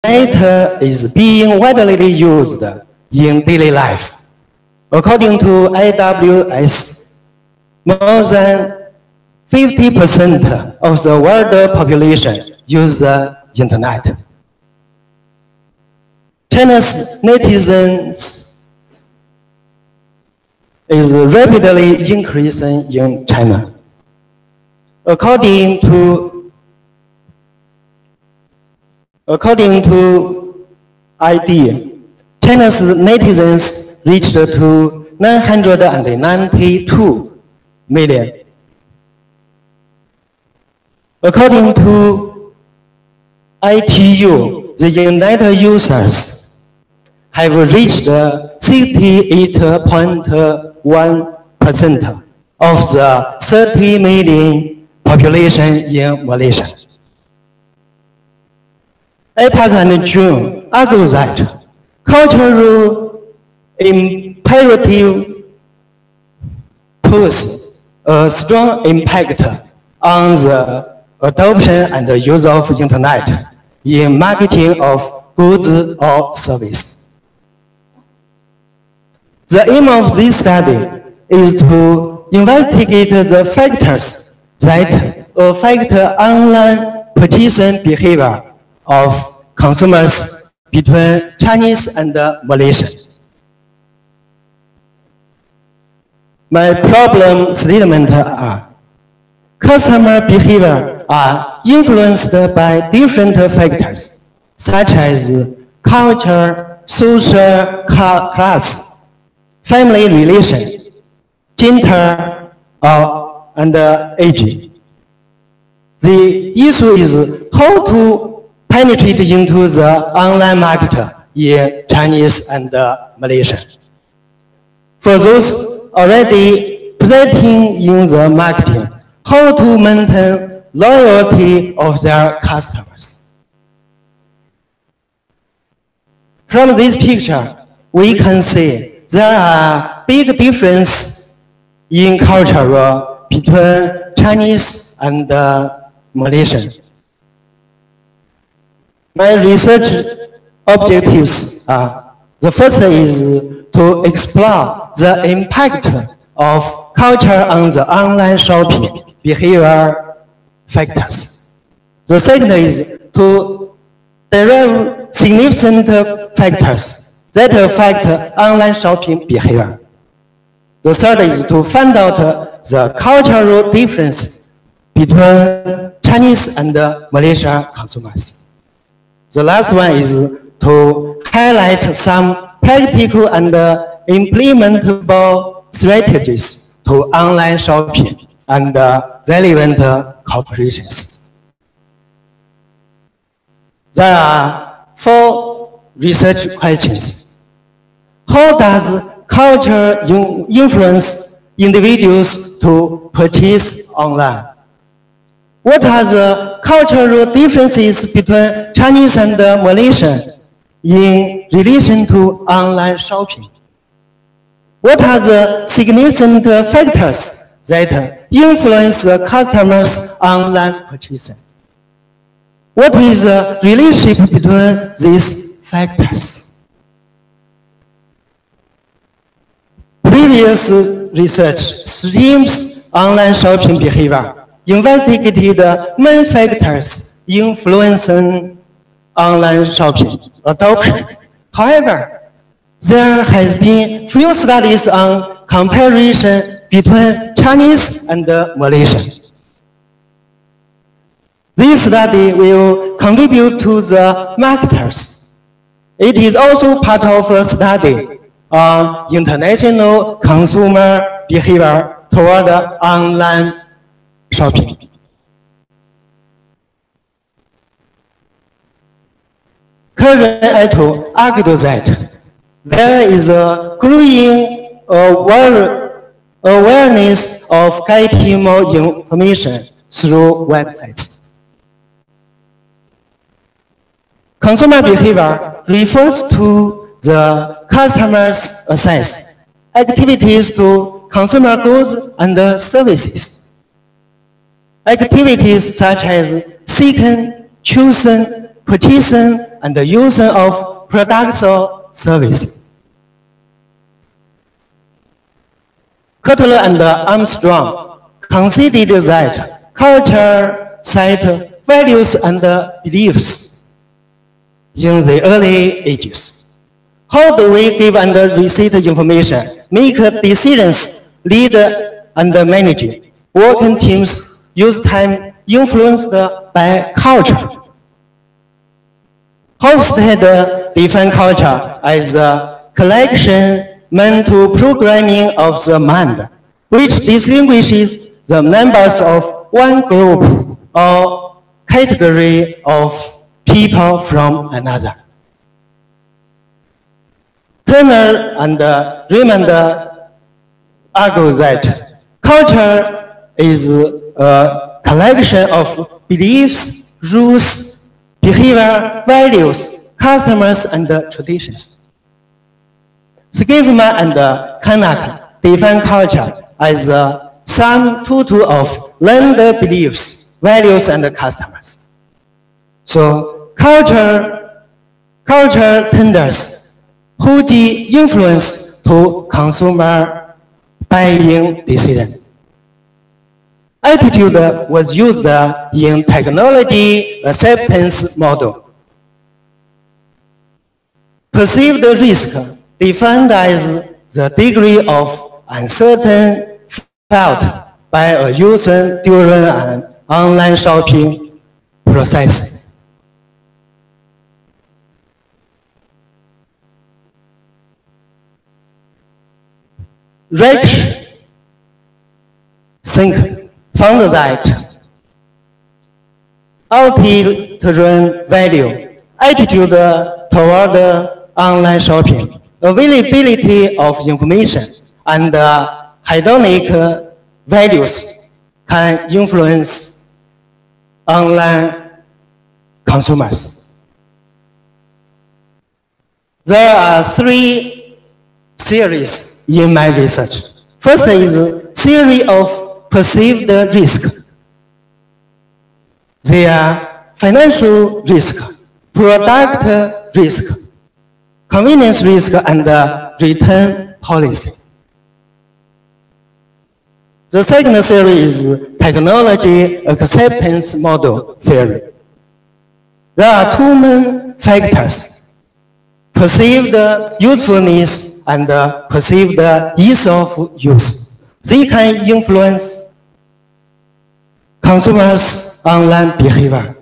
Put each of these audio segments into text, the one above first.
data is being widely used in daily life. According to AWS, more than 50% of the world population use the internet. China's netizens is rapidly increasing in China. According to ID, China's netizens reached to 992 million. According to ITU, the United users have reached 68.1% of the 30 million population in Malaysia. APAC and June argue that cultural imperative puts a strong impact on the adoption and the use of internet in marketing of goods or service. The aim of this study is to investigate the factors that affect online purchasing behavior of consumers between Chinese and Malaysian. My problem statements are: customer behavior are influenced by different factors, such as culture, social class, family relation, gender, and age. The issue is how to penetrate into the online market in Chinese and Malaysian. For those already presenting in the marketing, how to maintain loyalty of their customers. From this picture, we can see there are big differences in culture between Chinese and Malaysian. My research objectives are: the first is to explore the impact of culture on the online shopping behavior factors. The second is to derive significant factors that affect online shopping behavior. The third is to find out the cultural difference between Chinese and Malaysian consumers. The last one is to highlight some practical and implementable strategies to online shopping and relevant corporations. There are 4 research questions. How does culture influence individuals to purchase online? What are the cultural differences between Chinese and Malaysian in relation to online shopping? What are the significant factors that influence the customers' online purchasing? What is the relationship between these factors? Previous research streams online shopping behavior investigated main factors influencing online shopping adoption. However, there has been few studies on comparison between Chinese and Malaysian. This study will contribute to the marketers. It is also part of a study on international consumer behavior toward online shopping. Current et al. Argued that there is a growing awareness of getting more information through websites. Consumer behavior refers to the customer's access activities to consumer goods and Activities such as seeking, choosing, purchasing and using of products or services. Cutler and Armstrong considered that culture set values and beliefs in the early ages. How do we give and receive information, make decisions, lead and manage? Working teams use time influenced by culture. Hofstede defined culture as a collection mental programming of the mind, which distinguishes the members of one group or category of people from another. Turner and Raymond argue that culture is a collection of beliefs, rules, behavior, values, customs, and traditions. Skifman and Kanak define culture as a sum total of learned beliefs, values, and customs. So culture tenders who give influence to consumer buying decision. Attitude was used in technology acceptance model. Perceived risk defined as the degree of uncertainty felt by a user during an online shopping process. Reich found that altering value, attitude toward online shopping, availability of information, and hedonic values can influence online consumers. There are three theories in my research. First is theory of perceived risk. They are financial risk, product risk, convenience risk, and return policy. The second theory is technology acceptance model theory. There are two main factors: perceived usefulness and perceived ease of use. They can influence consumers' online behavior.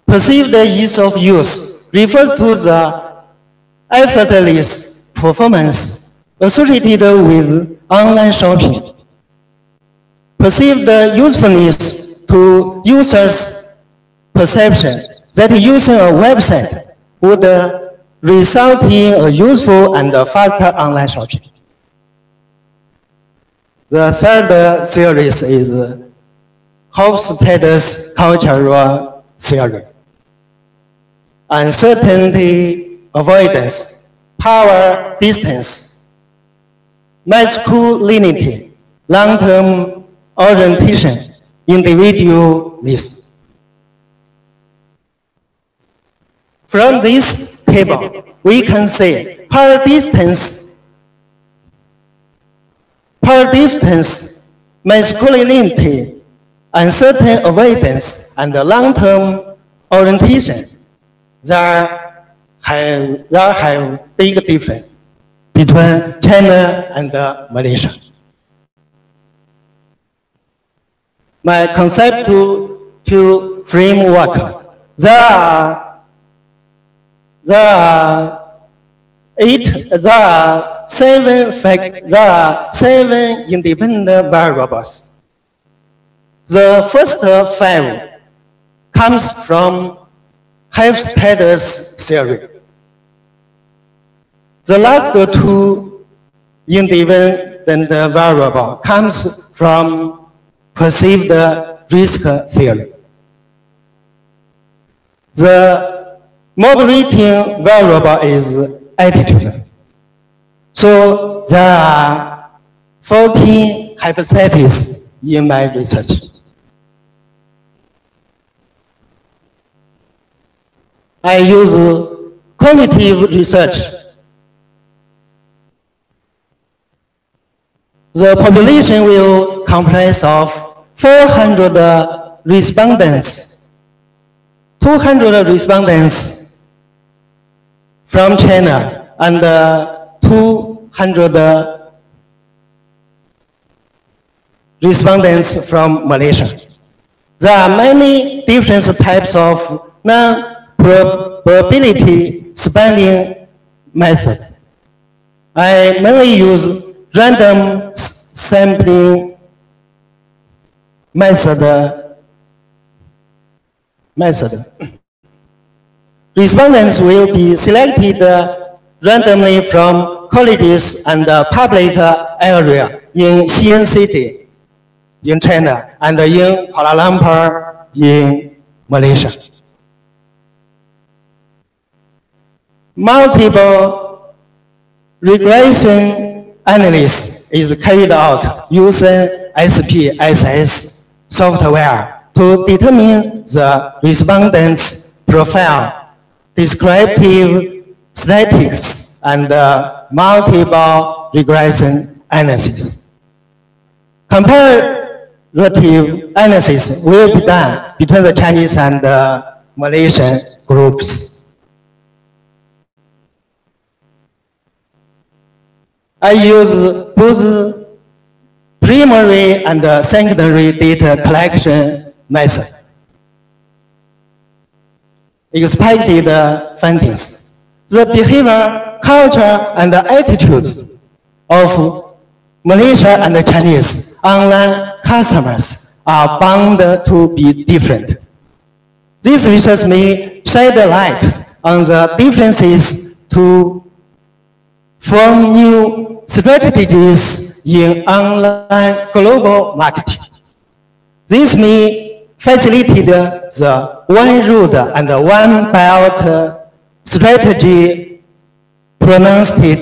Perceived ease of use refers to the effortless performance associated with online shopping. Perceived usefulness to users' perception that using a website would result in a useful and faster online shopping. The third series is Hofstede's cultural theory. Uncertainty avoidance, power distance, masculinity, long-term orientation, individualism. From this table, we can say power distance, masculinity, uncertain avoidance, and long-term orientation. There have big difference between China and Malaysia. My conceptual framework. There are seven independent variables. The first five comes from Hofstede's theory. The last two independent variables comes from perceived risk theory. The moderating variable is attitude. So there are 14 hypotheses in my research. I use quantitative research. The population will comprise of 400 respondents, 200 respondents from China, and 200 respondents from Malaysia. There are many different types of non-probability spanning method. I mainly use random sampling method. Respondents will be selected randomly from colleges and public area in Xi'an City, in China, and in Kuala Lumpur, in Malaysia. Multiple regression analysis is carried out using SPSS software to determine the respondent's profile, descriptive statistics, and multiple regression analysis. Comparative analysis will be done between the Chinese and Malaysian groups. I use both primary and secondary data collection methods. Expected findings. The behavior, culture, and attitudes of Malaysia and Chinese online customers are bound to be different. This research may shed light on the differences to form new strategies in online global marketing. This may facilitate the one road and one belt strategy pronounced by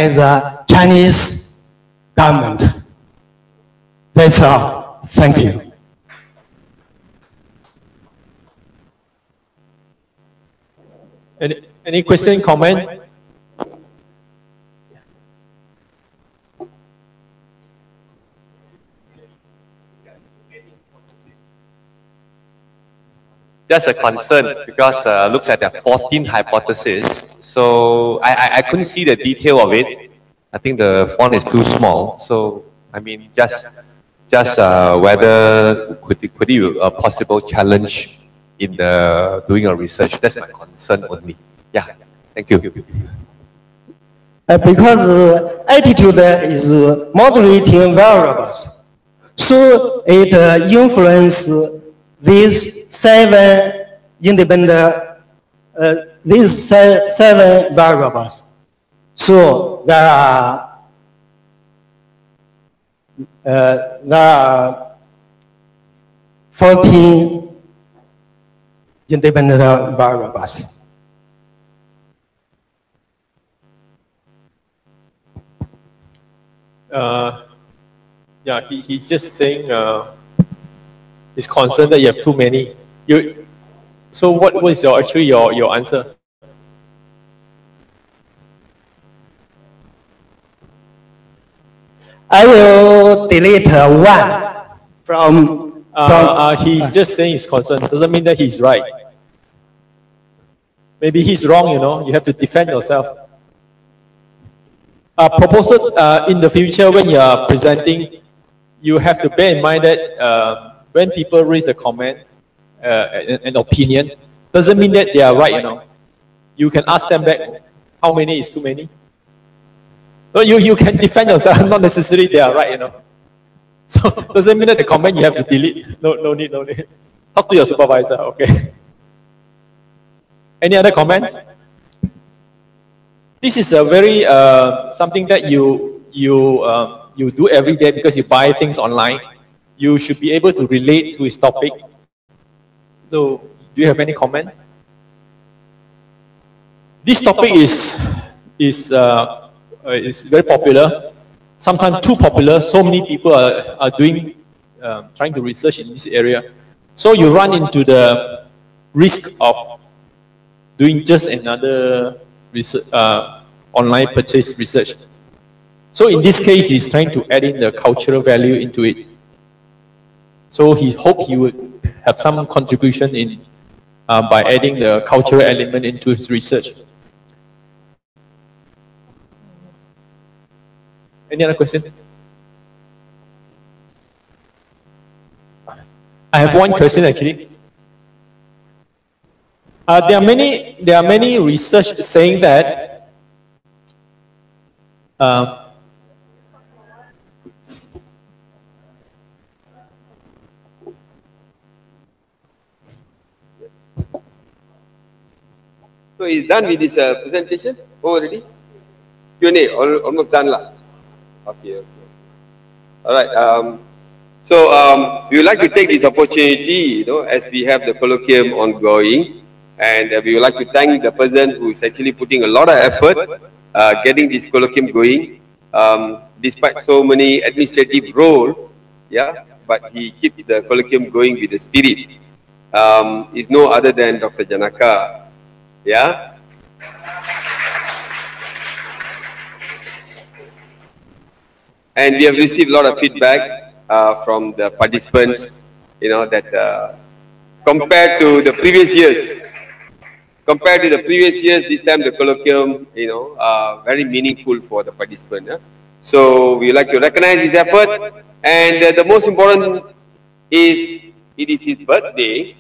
the Chinese government. That's all. Thank you. Any question, comment? Just a concern because looks at the 14 hypotheses. So I couldn't see the detail of it. I think the font is too small. So I mean, just whether could it be a possible challenge in the doing a research. That's my concern only. Yeah. Thank you. Because attitude is moderating variables, so it influences these seven independent, these seven variables. So there are 14 independent variables. Yeah, he's just saying he's concerned that you have too many. So what was your answer? I will delete one from he's just saying he's concerned. Doesn't mean that he's right. Maybe he's wrong, you know. You have to defend yourself. Proposal in the future when you are presenting, you have to bear in mind that when people raise a comment, an opinion, doesn't mean that they are right, you know. You can ask them back, how many is too many? No, you can defend yourself, not necessarily they are right, you know. So doesn't mean that the comment you have to delete. No need. Talk to your supervisor, okay. Any other comment? This is a very something that you do every day because you buy things online. You should be able to relate to his topic. So, do you have any comment? This topic is very popular. Sometimes too popular. So many people are doing trying to research in this area. So you run into the risk of doing just another research, online purchase research. So in this case, he's trying to add in the cultural value into it. So he hoped he would have some contribution in by adding the cultural element into his research. Any other questions? I have one question actually. There are many research saying that so he's done with this presentation already. Q&A almost done lah. Okay. All right. We would like to take this opportunity, as we have the colloquium ongoing, and we would like to thank the person who is actually putting a lot of effort getting this colloquium going, despite so many administrative role, but he keeps the colloquium going with the spirit. Is no other than Dr. Janaka, And we have received a lot of feedback from the participants, that compared to the previous years, this time the colloquium, very meaningful for the participant. So we would like to recognize his effort, and the most important is it is his birthday.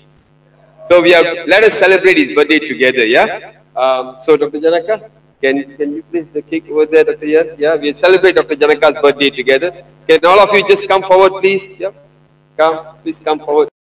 So let us celebrate his birthday together, So Dr. Janaka, can you place the cake over there, Dr. Yan? We celebrate Dr. Janaka's birthday together. Can all of you just come forward, please? Please come forward.